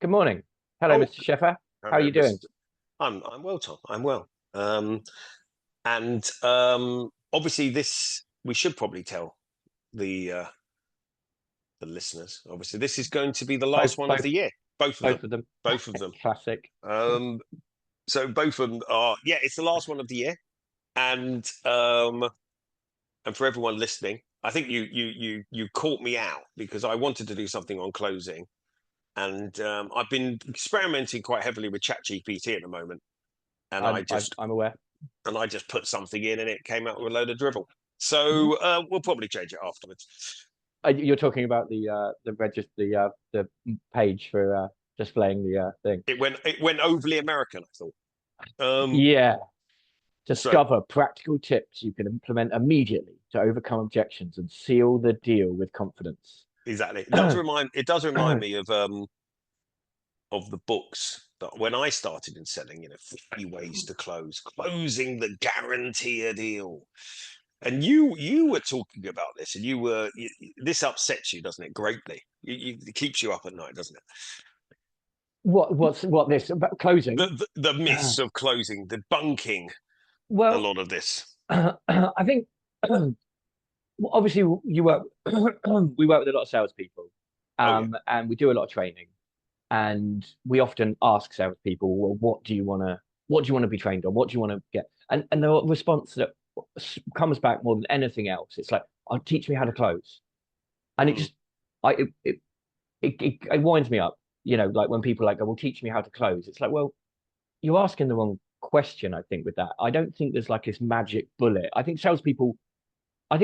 Good morning. Hello, Oh, Mr. Sheffer. How are hello, you doing? Mr. I'm well, Tom. I'm well. And obviously, this we should probably tell the uh, the listeners. Obviously, this is going to be the Both, last one of both, the year. Both of them. both of them. Both of them. Classic. Um, so both of them are. Yeah, it's the last one of the year, and for everyone listening, I think you caught me out because I wanted to do something on closing, and I've been experimenting quite heavily with ChatGPT at the moment, and I just I'm aware. and I just put something in and it came out with a load of drivel. Mhm. So we'll probably change it afterwards. You're talking about the page for displaying the thing. It went overly American, I thought. Um, Yeah. so Discover practical tips you can implement immediately to overcome objections and seal the deal with confidence. exactly, it does remind me of the books that when I started in selling, 50 ways to close, closing the guarantee a deal. And you were talking about this, and this upsets you, doesn't it? Greatly. It keeps you up at night, doesn't it? What this about closing? The Uh, myths of closing, debunking a well, lot of this. I think obviously you work we work with a lot of salespeople, Oh yeah. and we do a lot of training, and we often ask salespeople, well, what do you want to be trained on? What do you want to get? And the response that comes back more than anything else, it's like, oh, teach me how to close. And it Mm, just I it winds me up, like when people are like, oh, well, teach me how to close. It's like, well, you're asking the wrong question, I think, with that. I don't think there's like this magic bullet. I think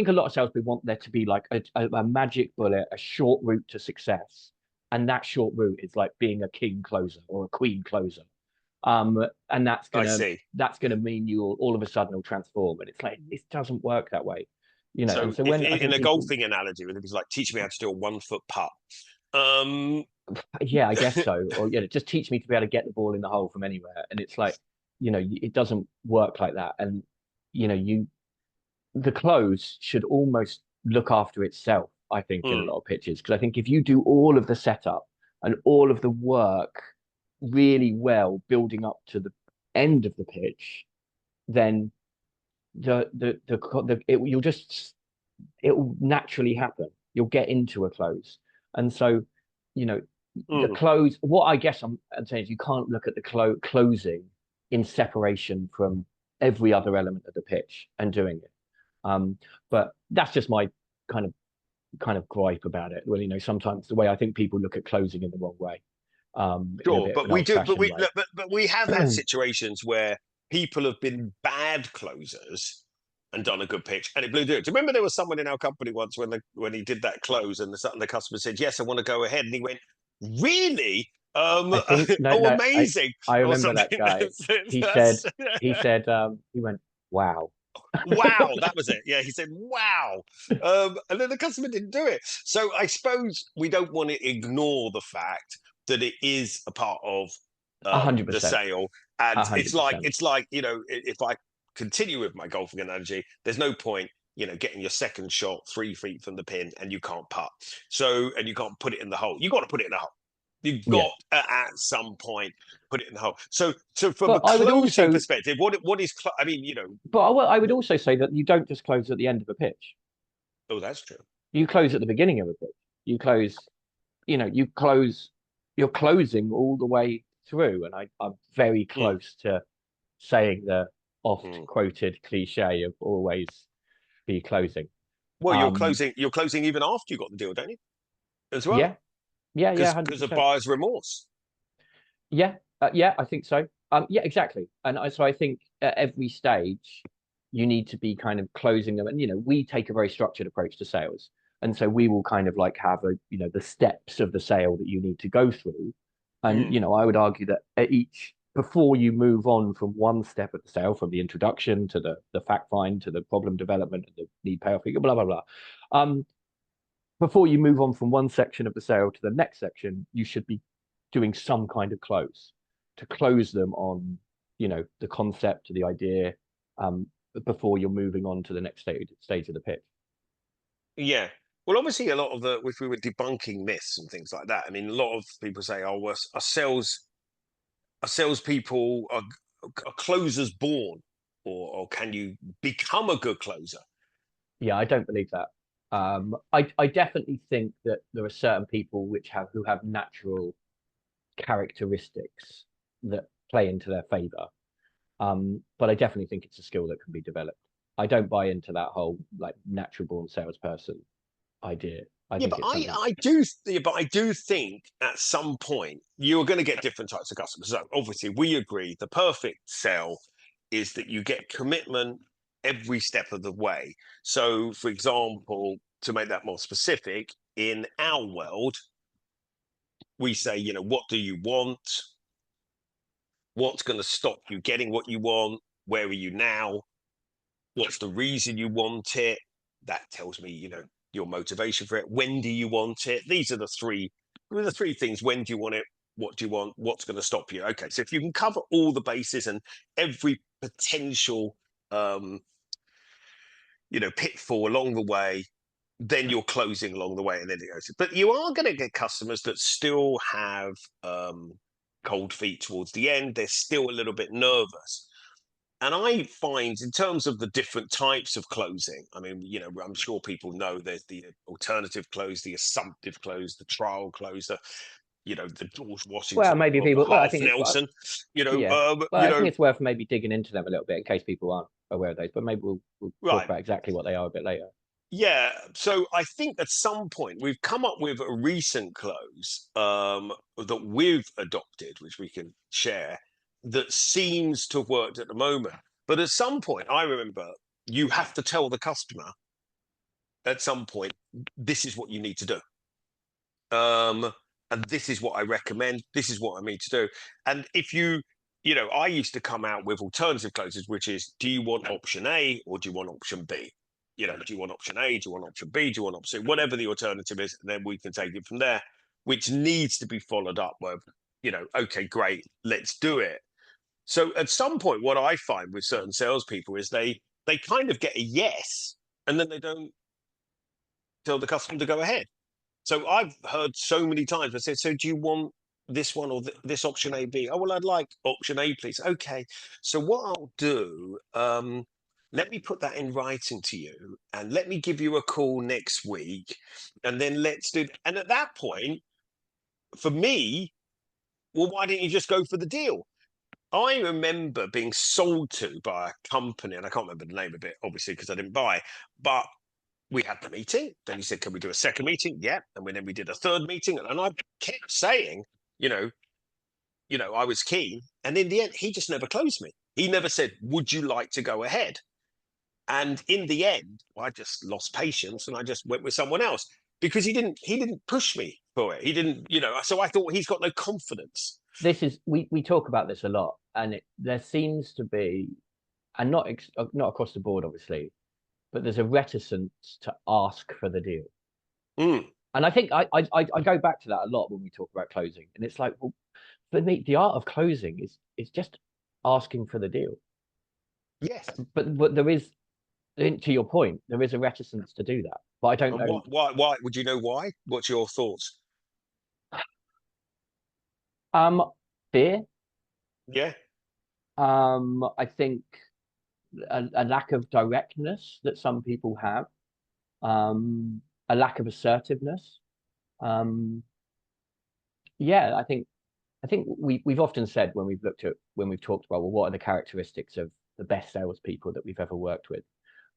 a lot of salespeople want there to be like a magic bullet, a short route to success. And that short route is like being a king closer or a queen closer. And that's I gonna see. that's gonna mean you all of a sudden will transform. And it's like it doesn't work that way, you know. And So so if when I in think a people, golfing analogy, it was like teach me how to do a 1 foot putt. Um, yeah, I guess so, or just teach me to be able to get the ball in the hole from anywhere. And it's like, it doesn't work like that. And you know, you the close should almost look after itself, I think, in a mm, lot of pitches. Because I think if you do all of the setup and all of the work really well building up to the end of the pitch, then it will naturally happen. You'll get into a close. And so, you know, the mm. close, what I guess I'm saying is you can't look at the closing in separation from every other element of the pitch and doing it. Um, but that's just my kind of gripe about it. Well, sometimes the way I think people look at closing in the wrong way, in a Sure, bit of but an we do, but old-fashioned we way. but we have had situations where people have been bad closers and done a good pitch, and it blew through. Do you remember there was someone in our company once when he did that close, and the customer said, "Yes, I want to go ahead," and he went, "Really? I think no, Oh, no, amazing!" I or remember that something. guy. He said That's, he went, wow. wow, that was it. Yeah, he said, "Wow," and then the customer didn't do it. So I suppose we don't want to ignore the fact that it is a part of A hundred the percent, sale, a and it's hundred like percent. it's like if I continue with my golfing analogy, there's no point. Getting your second shot 3 feet from the pin and you can't putt. So, and you can't put it in the hole. You got to put it in the hole. You've Yeah, got at some point put it in the hole. So from a but I would closing also, perspective, what is? I mean, I would also say that you don't just close at the end of a pitch. oh, that's true. You close at the beginning of a pitch. You close, you close. You're closing all the way through, and I'm very Mm, close to saying the oft mm. quoted cliche of always be closing. Well, you're Um, closing. You're closing even after you got the deal, don't you? As yeah, well, yeah, because of 100%. buyer's remorse. Yeah, yeah, I think so. Yeah, exactly. And so I think at every stage, you need to be kind of closing them. And, we take a very structured approach to sales. And so we will kind of like have the steps of the sale that you need to go through. And, Mm, I would argue that at before you move on from one step of the sale, from the introduction to the fact find to the problem development and the need payoff, blah, blah, blah. Um, Before you move on from one section of the sale to the next section, you should be doing some kind of close to close them on, the concept, the idea, um, before you're moving on to the next stage of the pitch. yeah. Well, obviously, a lot of the if we were debunking myths and things like that. I mean, a lot of people say, "Oh, well, are salespeople are closers born, or can you become a good closer?" Yeah, I don't believe that. I definitely think that there are certain people who have natural characteristics that play into their favor. But I definitely think it's a skill that can be developed. I don't buy into that whole like natural born salesperson idea. I Yeah, think but it's something. I do think at some point you're going to get different types of customers. So obviously, we agree the perfect sell is that you get commitment every step of the way. So, for example, to make that more specific, in our world, we say, what do you want? What's going to stop you getting what you want? Where are you now? What's the reason you want it? That tells me, your motivation for it. When do you want it? These are the three things. When do you want it? What do you want? What's going to stop you? Okay, so if you can cover all the bases and every potential, um, pitfall along the way, then you're closing along the way, and then it goes. But you are going to get customers that still have cold feet towards the end. They're still a little bit nervous. And I find, in terms of the different types of closing, I mean, I'm sure people know there's the alternative close, the assumptive close, the trial close, the George Well, Washington maybe of the people. Well, I half think it's Nelson, yeah. Well, I think it's worth maybe digging into them a little bit in case people aren't aware of those. But maybe we'll talk right. about exactly what they are a bit later. Yeah, so I think at some point we've come up with a recent close that we've adopted, which we can share, that seems to have worked at the moment. But at some point, I remember you have to tell the customer at some point, this is what you need to do. And this is what I recommend. This is what I need to do. And if I used to come out with alternative closes, which is, do you want option A or do you want option B? Do you want option A? Do you want option B? Do you want option C? Whatever the alternative is, and then we can take it from there, which needs to be followed up with, okay, great, let's do it. So at some point, what I find with certain salespeople is they kind of get a yes, and then they don't tell the customer to go ahead. So I've heard so many times I said, so do you want this one or this option A, B? Oh, well, I'd like option A, please. Okay. So what I'll do, let me put that in writing to you and let me give you a call next week. And then let's do, and at that point, for me, well, why didn't you just go for the deal? I remember being sold to by a company, and I can't remember the name of it, obviously, because I didn't buy, but we had the meeting. Then he said, "Can we do a second meeting?" Yeah. And then we did a third meeting, and I kept saying, you know, I was keen. And in the end, he just never closed me. He never said, "Would you like to go ahead?" And in the end, I just lost patience and I just went with someone else because he didn't push me for it. He didn't, So I thought he's got no confidence. This is we talk about this a lot, and there seems to be, and not across the board, obviously, but there's a reticence to ask for the deal. Mm, And I think I go back to that a lot when we talk about closing, and it's like, well, for me, the art of closing is just asking for the deal. yes. But there is, to your point, there is a reticence to do that. But I don't And know. why? Would you know why? What's your thoughts? Um, Fear. Yeah. I think a lack of directness that some people have. A lack of assertiveness. Um, yeah, I think we've often said when we've talked about, well, what are the characteristics of the best salespeople that we've ever worked with?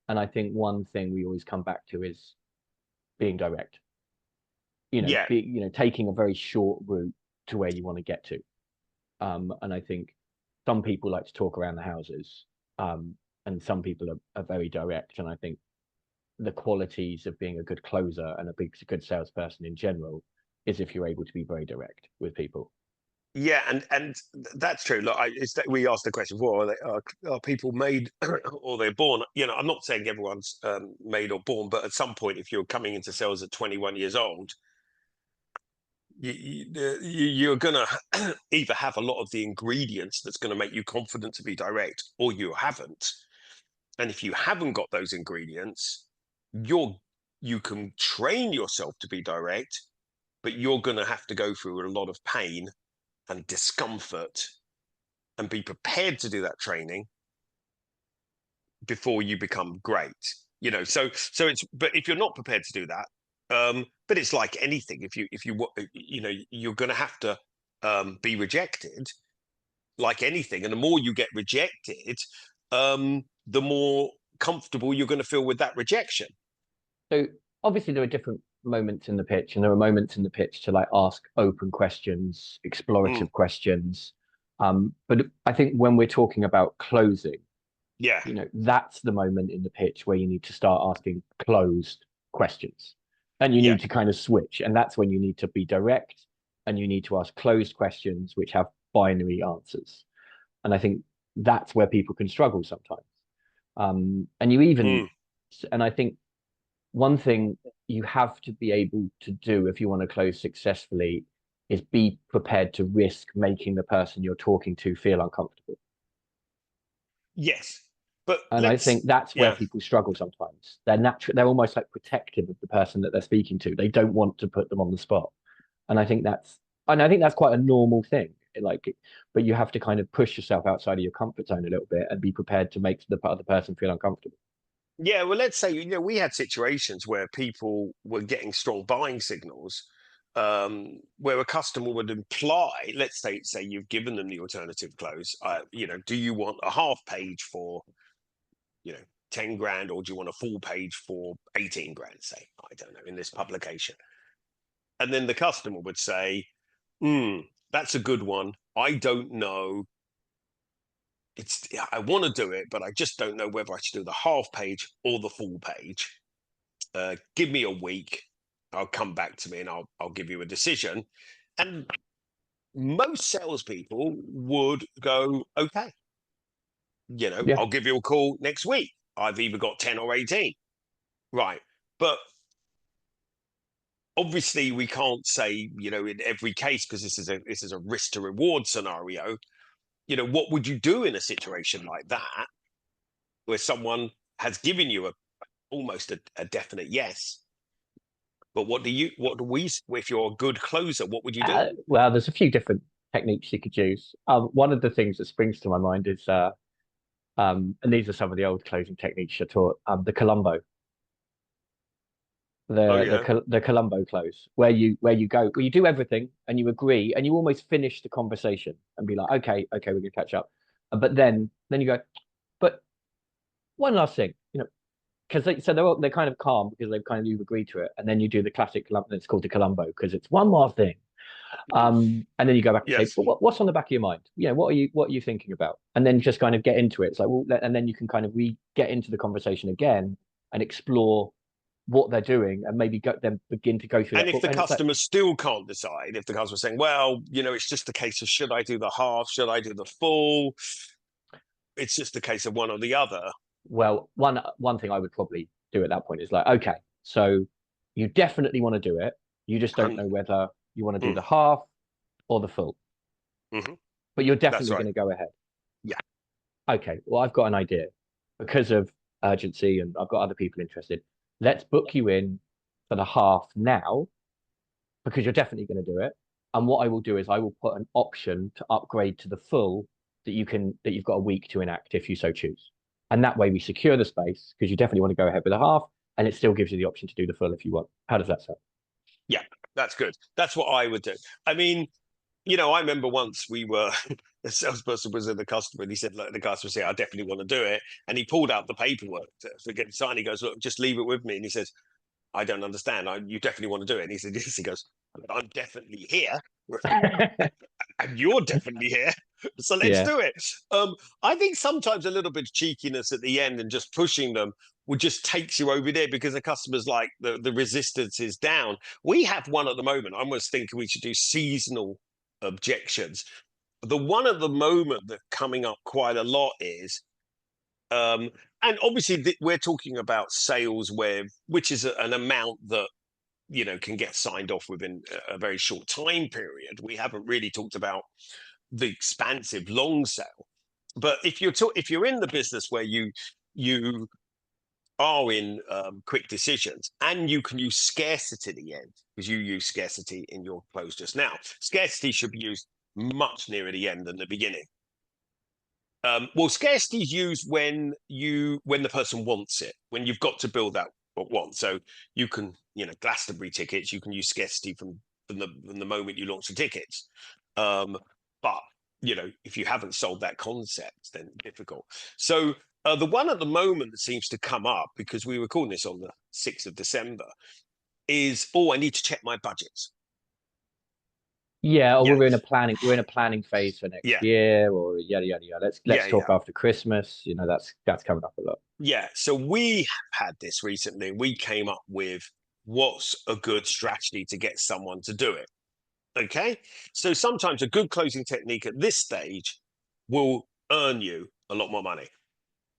And I think one thing we always come back to is being direct. Yeah. Taking a very short route to where you want to get to. And I think some people like to talk around the houses, and some people are very direct. And I think the qualities of being a good closer and good salesperson in general is if you're able to be very direct with people. Yeah, and that's true. Look, we asked the question: What are people made or they're born? I'm not saying everyone's made or born, but at some point, if you're coming into sales at 21 years old, you're gonna either have a lot of the ingredients that's going to make you confident to be direct, or you haven't. And if you haven't got those ingredients, you're you can train yourself to be direct, but you're going to have to go through a lot of pain and discomfort and be prepared to do that training before you become great. So it's, but if you're not prepared to do that, but it's like anything. If you you're going to have to be rejected, like anything, and the more you get rejected, the more comfortable you're going to feel with that rejection. So obviously there are different moments in the pitch, and there are moments in the pitch to like ask open questions, Mm, explorative questions. But I think when we're talking about closing, yeah, that's the moment in the pitch where you need to start asking closed questions. And you yeah, need to kind of switch. And that's when you need to be direct and you need to ask closed questions which have binary answers. And I think that's where people can struggle sometimes. And you even, mm, and I think one thing you have to be able to do if you want to close successfully is be prepared to risk making the person you're talking to feel uncomfortable. yes. But And I think let's, that's where yeah, people struggle sometimes. They're almost like protective of the person that they're speaking to. They don't want to put them on the spot. And I think that's quite a normal thing. Like, but you have to kind of push yourself outside of your comfort zone a little bit and be prepared to make the other person feel uncomfortable. yeah. Well, let's say, we had situations where people were getting strong buying signals, where a customer would imply, let's say you've given them the alternative close. Do you want a half page for, you know, 10 grand, or do you want a full page for 18 grand, say, I don't know, in this publication? And then the customer would say, that's a good one. I don't know. I want to do it, but I just don't know whether I should do the half page or the full page. Give me a week. I'll come back to me and I'll give you a decision. And most salespeople would go, okay, Yeah. I'll give you a call next week. I've either got 10 or 18. Right. But obviously we can't say, in every case, because this is a risk to reward scenario. What would you do in a situation like that where someone has given you almost a definite yes? But if you're a good closer, what would you do? Well, there's a few different techniques you could use. One of the things that springs to my mind is, and these are some of the old closing techniques I taught, the Columbo. Oh the yeah. the Columbo close, where you do everything and you agree and you almost finish the conversation and be like, okay, we're gonna catch up, but then you go, but one last thing, because they're kind of calm because they've kind of you've agreed to it, and then you do the classic Columbo. It's called the Columbo because it's one more thing, and then you go back and say, Yes. but what's on the back of your mind? What are you thinking about? And then just kind of get into it. It's like, well, and then you can kind of get into the conversation again and explore what they're doing and maybe then begin to go through And that if book. the And it's like, customer still can't decide, if the customer's saying, well, it's just a case of, should I do the half, should I do the full? It's just a case of one or the other. well, one thing I would probably do at that point is like, okay, so you definitely want to do it. You just don't And know whether you want to do mm, the half or the full, mhm, but you're that's definitely right. going to go ahead. Yeah. Okay, well, I've got an idea because of urgency and I've got other people interested. Let's book you in for the half now because you're definitely going to do it. And what I will do is I will put an option to upgrade to the full that you've got a week to enact if you so choose. And that way we secure the space because you definitely want to go ahead with a half and it still gives you the option to do the full if you want. How does that sound? Yeah, that's good. That's what I would do. I mean, I remember once the salesperson was in the customer and he said, look, the customer said, I definitely want to do it. And he pulled out the paperwork to get it signed. He goes, look, just leave it with me. And he says, I don't understand. You definitely want to do it. And he said, yes. He goes, I'm definitely here. And you're definitely here. So let's Yeah. do it. I think sometimes a little bit of cheekiness at the end and just pushing them would just takes you over there because the customer's like the resistance is down. We have one at the moment. I was thinking we should do seasonal objections. The one at the moment that coming up quite a lot is, um, and obviously we're talking about sales where, which is an amount that can get signed off within a very short time period. We haven't really talked about the expansive long sale. But if you're in the business where you are in quick decisions, and you can use scarcity at the end because you use scarcity in your close just now. Scarcity should be used much nearer the end than the beginning. Well, scarcity is used when the person wants it, when you've got to build that want. So you can, Glastonbury tickets, you can use scarcity from the moment you launch the tickets. But if you haven't sold that concept, then difficult. So the one at the moment that seems to come up, because we were recording this on the 6th of December, is, I need to check my budgets. Yeah, or Yeah, we're in a planning phase for next yeah, year, or yada yada yada. Let's yeah, talk yeah. after Christmas. That's coming up a lot. Yeah, so we have had this recently. We came up with what's a good strategy to get someone to do it. Okay. So sometimes a good closing technique at this stage will earn you a lot more money.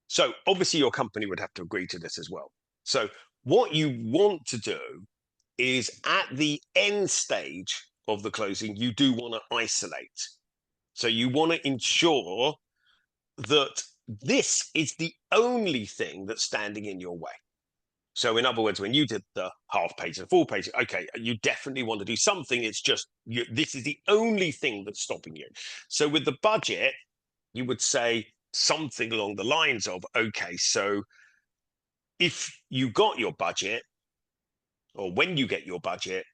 So obviously your company would have to agree to this as well. So what you want to do is at the end stage of the closing, you do want to isolate. So you want to ensure that this is the only thing that's standing in your way. So in other words, when you did the half page and full page, okay, you definitely want to do something. It's just this is the only thing that's stopping you. So with the budget, you would say something along the lines of, okay, so if you got your budget, or when you get your budget,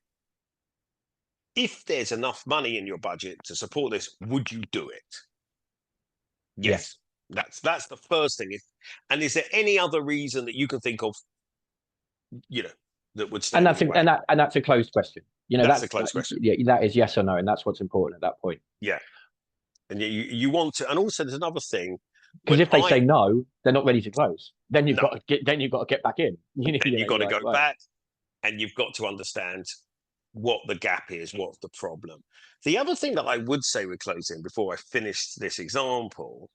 if there's enough money in your budget to support this, would you do it? Yes. Yes. That's the first thing. And is there any other reason that you can think of, that would stand in your way? And that's a closed question. That's a close question. Yeah, that is yes or no, and that's what's important at that point. Yeah. And you want to, and also there's another thing. Because When if they say no, they're not ready to close. Then you've no, got to get back in. then you've got to go right. back, and you've got to understand what the gap is, what's the problem. The other thing that I would say with closing before I finish this example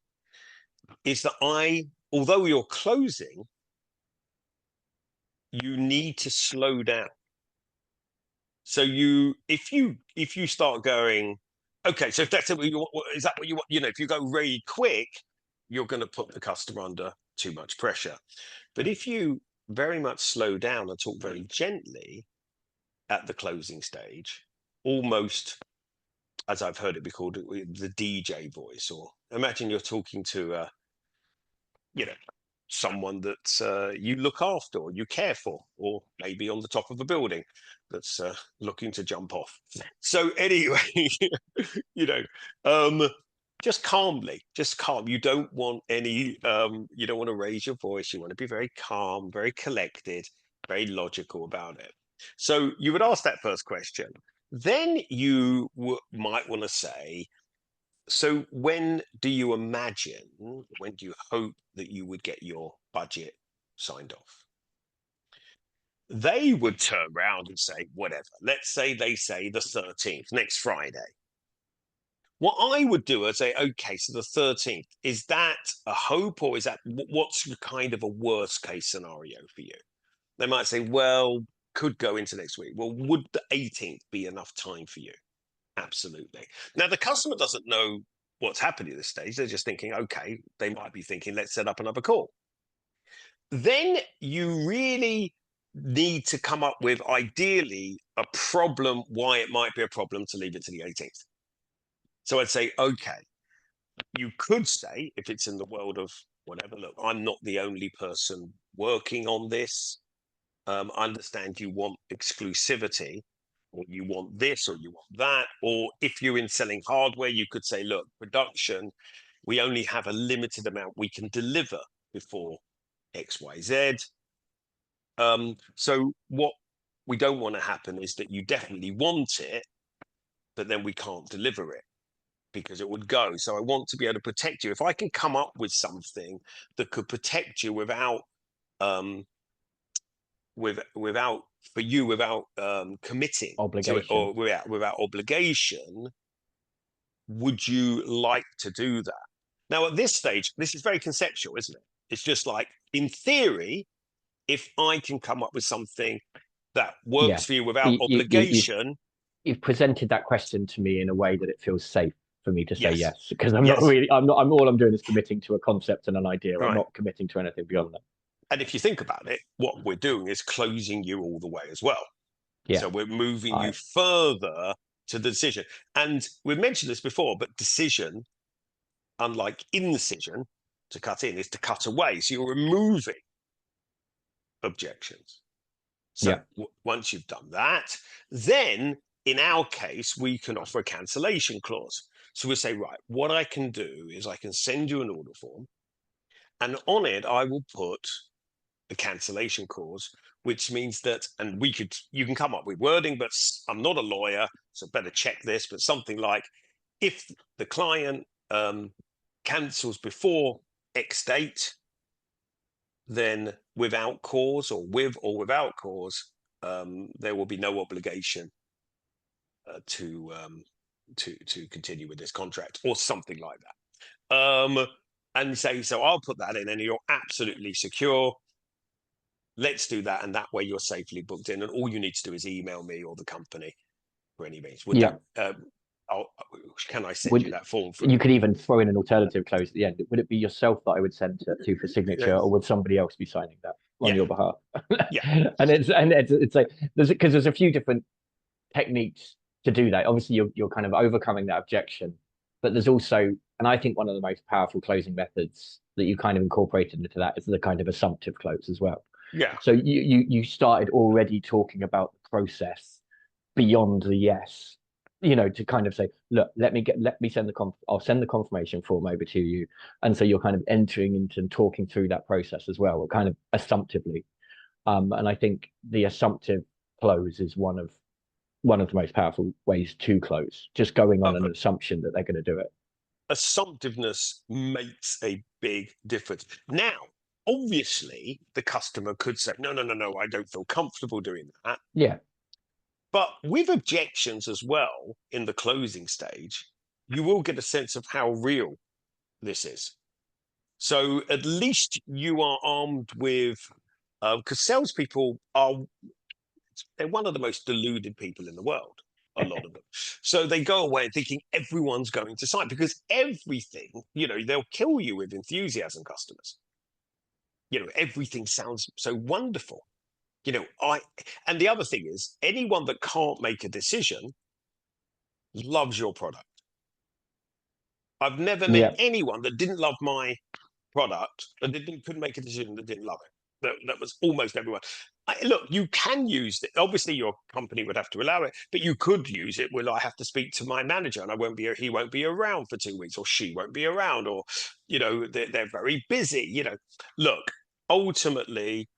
is that although you're closing, you need to slow down. So if you start going, okay, so if that's what you want, is that what you want? If you go really quick, you're going to put the customer under too much pressure. But if you very much slow down and talk very gently at the closing stage, almost as I've heard it be called, the DJ voice, or imagine you're talking to you know, someone that you look after or you care for, or maybe on the top of a building that's looking to jump off. So anyway, you know, just calmly, just calm. You don't want you don't want to raise your voice. You want to be very calm, very collected, very logical about it. So you would ask that first question. Then you might want to say, so when do you imagine, when do you hope that you would get your budget signed off? They would turn around and say, whatever. Let's say they say the 13th, next Friday. What I would do is say, okay, so the 13th, is that a hope, or is that what's kind of a worst case scenario for you? They might say, well, could go into next week. Well, would the 18th be enough time for you? Absolutely. Now, the customer doesn't know what's happening at this stage. They're just thinking, okay, they might be thinking, let's set up another call. Then you really need to come up with, ideally, a problem, why it might be a problem to leave it to the 18th. So I'd say, okay, you could say, if it's in the world of whatever, look, I'm not the only person working on this. I understand you want exclusivity, or you want this, or you want that. Or if you're in selling hardware, you could say, look, production, we only have a limited amount we can deliver before XYZ. So what we don't want to happen is that you definitely want it, but then we can't deliver it because it would go. So I want to be able to protect you. If I can come up with something that could protect you without without committing to it, Obligation. or without obligation, would you like to do that? Now at this stage, this is very conceptual, isn't it? It's just like, in theory, if I can come up with something that Yeah. works for you without You obligation. you've presented that question to me in a way that it feels safe for me to say Yes, yes, because I'm not yes, really I'm not I'm all I'm doing is committing to a concept and an idea. I'm right. not committing to anything beyond that. And if you think about it, what we're doing is closing you all the way as well. Yeah. So we're moving you I, further to the decision. And we've mentioned this before, but decision, unlike incision, to cut in, is to cut away. So you're removing objections. So yeah. once you've done that, then in our case, we can offer a cancellation clause. So we say, right, what I can do is I can send you an order form, and on it, I will put a cancellation clause, which means that, and you can come up with wording, but I'm not a lawyer, so better check this, but something like, if the client cancels before X date, then without cause, or with or without cause, there will be no obligation to continue with this contract, or something like that. And say, so I'll put that in, and you're absolutely secure. Let's do that, and that way you're safely booked in, and all you need to do is email me or the company for any means. Would Yeah. that? Can I send you Would that form through? you could even throw in an alternative clause at the end? Would it be yourself that I would send it to for signature, or would somebody else be signing that on Yeah, your behalf? yeah, And it's like there's a few different techniques to do that. Obviously, you're kind of overcoming that objection, but there's also, and I think one of the most powerful closing methods that you kind of incorporated into that is the kind of assumptive close as well. yeah. So you started already talking about the process beyond the yes, to kind of say, look, let me send I'll send the confirmation form over to you. And so you're kind of entering into talking through that process as well, kind of assumptively. And I think the assumptive close is one of the most powerful ways to close, just going on Uh, an assumption that they're going to do it. Assumptiveness makes a big difference. Now, obviously, the customer could say, no, no, no, no, I don't feel comfortable doing that. Yeah. But with objections as well in the closing stage, you will get a sense of how real this is. So at least you are armed with, because salespeople they're one of the most deluded people in the world, a lot of them. So they go away thinking everyone's going to sign, because everything, they'll kill you with enthusiasm, customers. Everything sounds so wonderful. And the other thing is, anyone that can't make a decision loves your product. I've never met Yeah. anyone that didn't love my product, that couldn't make a decision, that didn't love it. That was almost everyone. Look, you can use it. Obviously, your company would have to allow it, but you could use it. Well, I have to speak to my manager, and he won't be around for 2 weeks, or she won't be around, or they're very busy. Look, ultimately,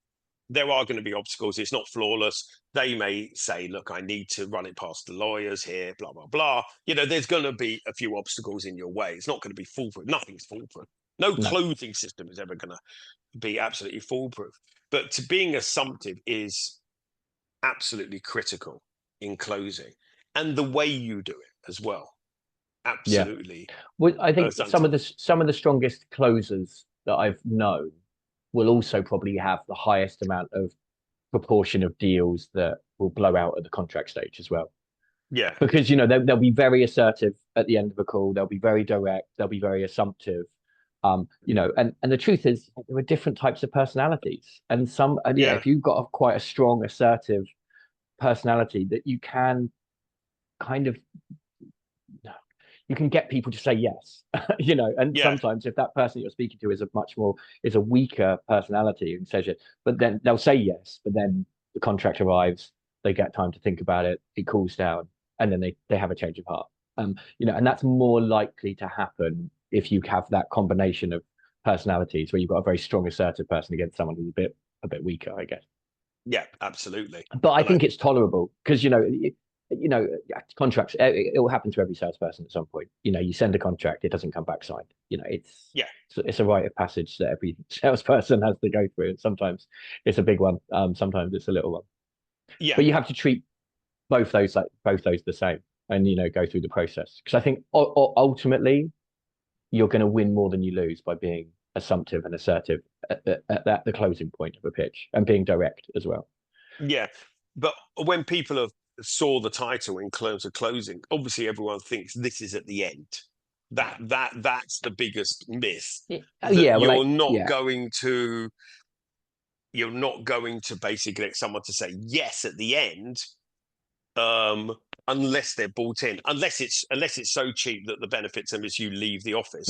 there are going to be obstacles. It's not flawless. They may say, look, I need to run it past the lawyers here, blah, blah, blah. There's going to be a few obstacles in your way. It's not going to be foolproof. Nothing's foolproof. No No. closing system is ever going to be absolutely foolproof. But being assumptive is absolutely critical in closing, and the way you do it as well. Yeah. Absolutely Well, I think some assumptive. of the strongest closers that I've known will also probably have the highest amount of proportion of deals that will blow out at the contract stage as well. Yeah. Because they'll be very assertive at the end of a call. They'll be very direct. They'll be very assumptive. And the truth is there are different types of personalities, and Yeah. if you've got quite a strong assertive personality, that you can kind of you can get people to say yes. And Yeah. sometimes if that person you're speaking to is a weaker personality and says it, but then they'll say yes, but then the contract arrives, they get time to think about it, it cools down, and then they have a change of heart. And that's more likely to happen if you have that combination of personalities where you've got a very strong assertive person against someone who's a bit weaker, I guess. Yeah. Absolutely. But I And I think it's tolerable because contracts. It will happen to every salesperson at some point. You send a contract, it doesn't come back signed. yeah. It's a rite of passage that every salesperson has to go through. And sometimes it's a big one. Sometimes it's a little one. Yeah. But you have to treat both those the same, and go through the process. Because I think ultimately you're going to win more than you lose by being assumptive and assertive at the closing point of a pitch, and being direct as well. Yeah, but when people have saw the title in terms of closing, obviously everyone thinks this is at the end. That's the biggest myth, Yeah. Oh, that yeah. Well, you're not going to you're not going to basically get someone to say yes at the end, unless they're bought in, unless it's so cheap that the benefit to them is you leave the office,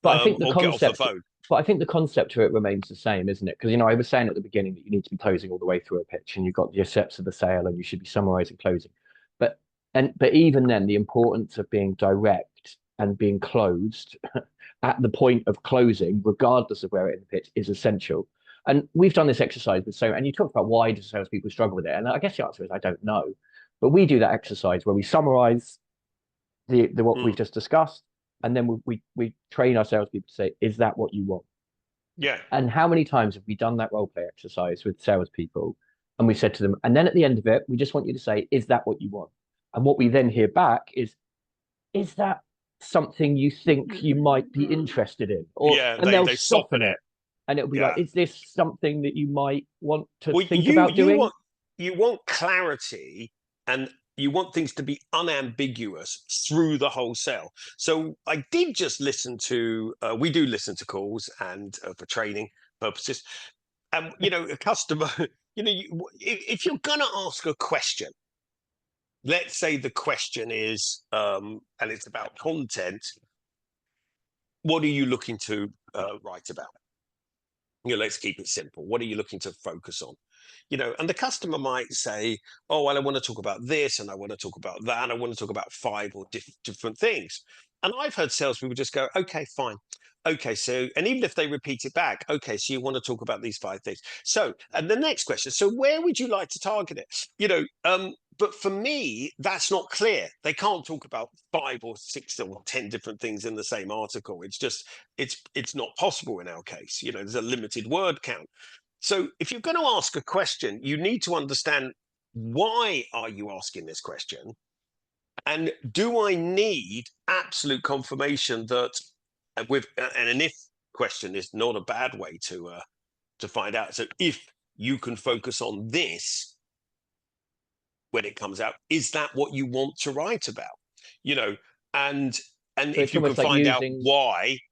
But I think the or get off the concept, phone. but I think the concept to it remains the same, isn't it? Because I was saying at the beginning that you need to be closing all the way through a pitch, and you've got your steps of the sale, and you should be summarizing closing. But but even then, the importance of being direct and being closed at the point of closing, regardless of where it in the pitch, is essential. And we've done this exercise with and you talked about why do salespeople struggle with it, and I guess the answer is I don't know. But we do that exercise where we summarize the what we've Mm, just discussed, and then we train our salespeople to say, "Is that what you want?" yeah, And how many times have we done that role play exercise with salespeople, and we said to them, and then at the end of it, we just want you to say, "Is that what you want?" And what we then hear back is that something you think you might be interested in? Or yeah, and they they'll they soften soften it. it, and it'll be like, Yeah. "Is this something that you might want to Well, think about doing?" you want clarity, and you want things to be unambiguous through the whole sale. So I did just listen to. We do listen to calls and for training purposes. And a customer. If you're gonna ask a question, let's say the question is, and it's about content. What are you looking to write about? Let's keep it simple. What are you looking to focus on? And the customer might say, oh, well, I want to talk about this, and I want to talk about that, and I want to talk about five or different things. And I've heard salespeople just go, okay, fine. Okay, so, and even if they repeat it back, okay, so you want to talk about these five things. So, and the next question, so where would you like to target it? But for me, that's not clear. They can't talk about five or six or 10 different things in the same article. It's not possible in our case. There's a limited word count. So if you're going to ask a question, you need to understand, why are you asking this question? And do I need absolute confirmation that, and an if question is not a bad way to find out. So if you can focus on this when it comes out, is that what you want to write about? You know, and So if it's you can almost like find out using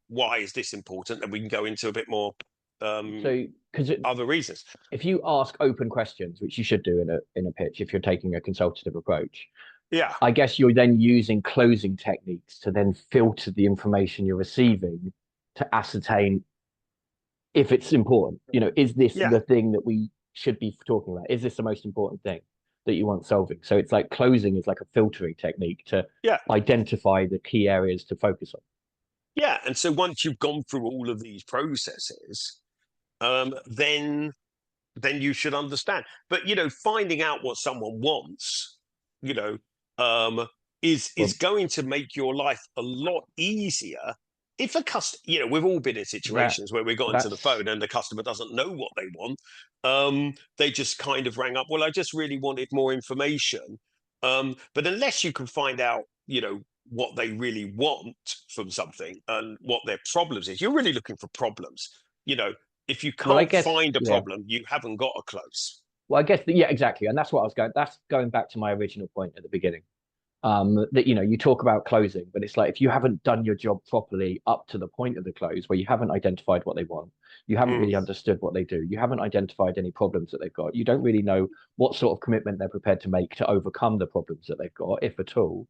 why is this important, then we can go into a bit more so because other reasons. if you ask open questions, which you should do in a pitch if you're taking a consultative approach, Yeah, I guess you're then using closing techniques to then filter the information you're receiving to ascertain if it's important. Is this yeah, the thing that we should be talking about? Is this the most important thing that you want solving? So it's like closing is like a filtering technique to yeah, identify the key areas to focus on. yeah. And so once you've gone through all of these processes, then you should understand. But finding out what someone wants, you know, um, is Well, going to make your life a lot easier. If a customer, we've all been in that situations where we got into the that's phone and the customer doesn't know what they want. They just kind of rang up. Well, I just really wanted more information. But unless you can find out, what they really want from something and what their problems is, you're really looking for problems. You know, if you well, I can't guess find a yeah. problem, you haven't got a close. Well, I guess yeah, exactly, and that's what I was going. That's going back to my original point at the beginning. That you talk about closing, but it's like if you haven't done your job properly up to the point of the close, where you haven't identified what they want, you haven't Mm. really understood what they do, you haven't identified any problems that they've got, you don't really know what sort of commitment they're prepared to make to overcome the problems that they've got, if at all.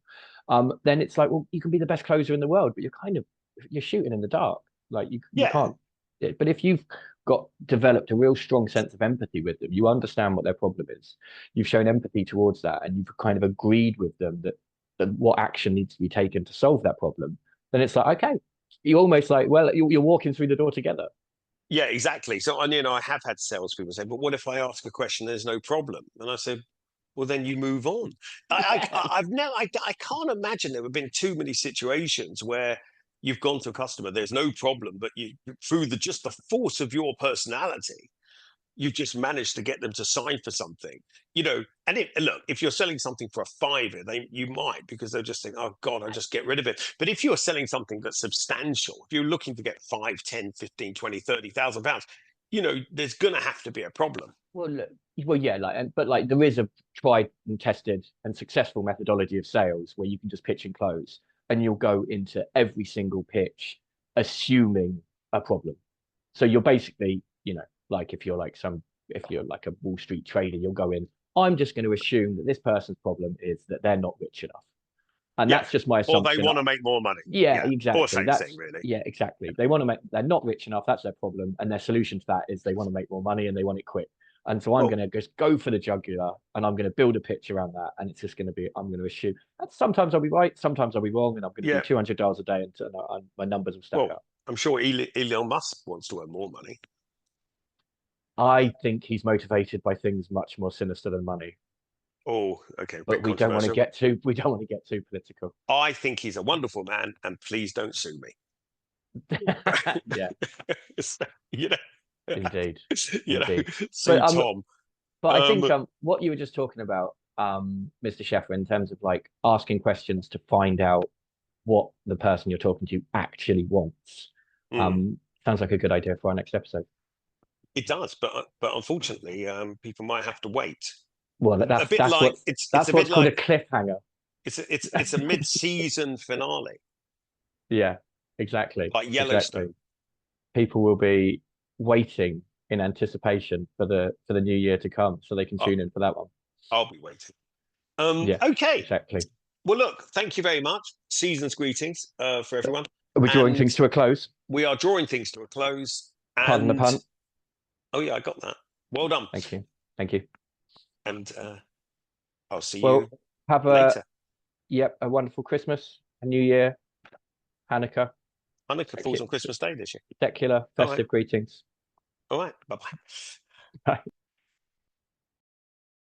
Then it's like, well, you can be the best closer in the world, but you're shooting in the dark. Like you Yeah, can't. But if you've got developed a real strong sense of empathy with them, you understand what their problem is. You've shown empathy towards that, and you've kind of agreed with them that what action needs to be taken to solve that problem. Then it's like, okay, you're almost like, well, you're walking through the door together. yeah, exactly. So, and I have had salespeople say, "But what if I ask a question? There's no problem." And I said, "Well, then you move on." Yeah. I've never, I can't imagine there have been too many situations where you've gone to a customer, there's no problem, but you through the just the force of your personality, you've just managed to get them to sign for something, and look, if you're selling something for a fiver, you might, because they'll just think, oh God, I'll just get rid of it. But if you're selling something that's substantial, if you're looking to get 5, 10, 15, 20, 30,000 pounds, there's going to have to be a problem. Well, look, well, yeah, but like there is a tried and tested and successful methodology of sales where you can just pitch and close, and you'll go into every single pitch assuming a problem. So you're basically, like if you're like some if you're like a Wall Street trader, you'll go in, I'm just going to assume that this person's problem is that they're not rich enough. And Yeah. that's just my Or they assumption. want to make more money. Yeah, Yeah. Or exactly. same thing, really. Yeah, exactly. They want to make, they're not rich enough. That's their problem. And their solution to that is they want to make more money and they want it quick. And so I'm Well, going to just go for the jugular and I'm going to build a pitch around that. And it's just going to be, I'm going to assume that sometimes I'll be right, sometimes I'll be wrong. And I'm going to yeah. do 200 dials a day and my numbers will stack Well, up. I'm sure Elon Musk wants to earn more money. I think he's motivated by things much more sinister than money. Oh, okay. A But bit controversial. we don't want to get too political. I think he's a wonderful man, and please don't sue me. Yeah, you know, indeed. you know, Indeed. sue But Tom. I think what you were just talking about, Mr. Sheffer, in terms of like asking questions to find out what the person you're talking to actually wants, sounds like a good idea for our next episode. It does, but unfortunately, people might have to wait. Well, A bit like it's that's a what's bit called like a cliffhanger. it's a mid-season finale, Yeah, exactly. like Yellowstone. People will be waiting in anticipation for the new year to come, so they can tune in for that one. I'll be waiting. Yeah, Okay. exactly. Well, look, thank you very much. Season's greetings for everyone. Are we drawing things to a close? We are drawing things to a close. Pardon the pun. Oh yeah, I got that. Well done. Thank you. Thank you. And I'll see you have later. A wonderful Christmas, a New Year, Hanukkah. Hanukkah falls on Christmas Day this year. Secular festive greetings. All right. Bye-bye. Bye.